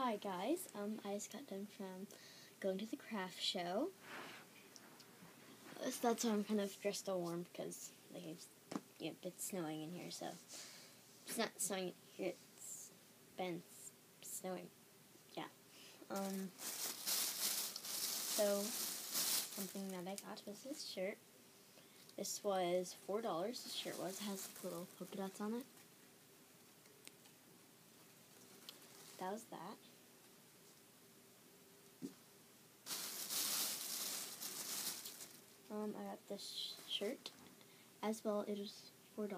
Hi guys, I just got done from going to the craft show. So that's why I'm kind of dressed all warm because it's snowing in here. So it's not snowing here; it's been snowing. Yeah. So something that I got was this shirt. This was $4. This shirt it has like little polka dots on it. That was that. I got this shirt as well. It was $4.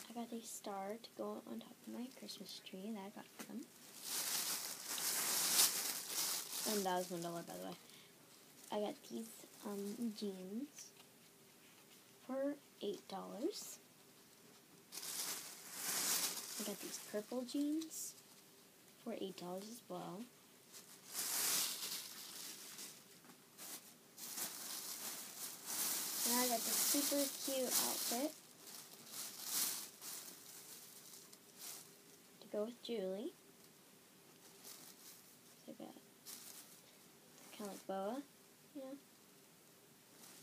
I got a star to go on top of my Christmas tree that I got for them. And that was $1, by the way. I got these jeans for $8. I got these purple jeans for $8 as well. And I got this super cute outfit to go with Julie. So I got kind of like boa, you know.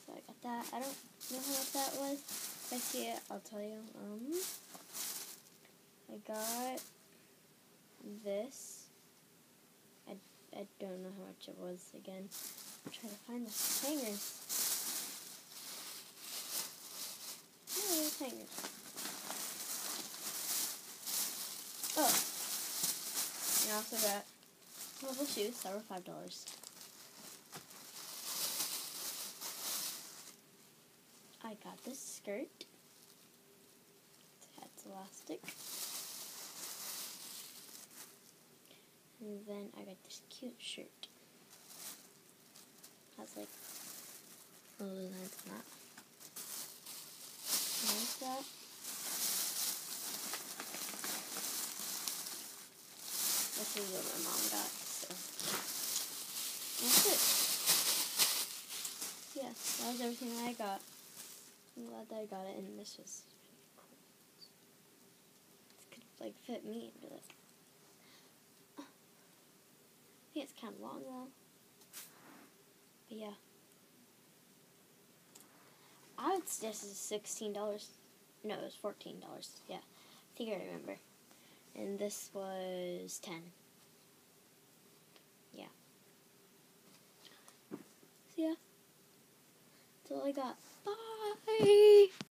So I got that. I don't know how much that was. If I see it, I'll tell you. I got this. I don't know how much it was again. I'm trying to find the hangers. No, there's hangers. Oh. And I also got little shoes that were $5. I got this skirt. It's elastic. And then I got this cute shirt. Has like little designs on that. Like that. This is what my mom got, so that's it. Yeah, that was everything that I got. I'm glad that I got it, and this was cool. This could like fit me into this. I think it's kind of long though. But yeah. I would say this is $16. No, it was $14. Yeah, I think I remember. And this was $10. Yeah. So yeah. That's all I got. Bye!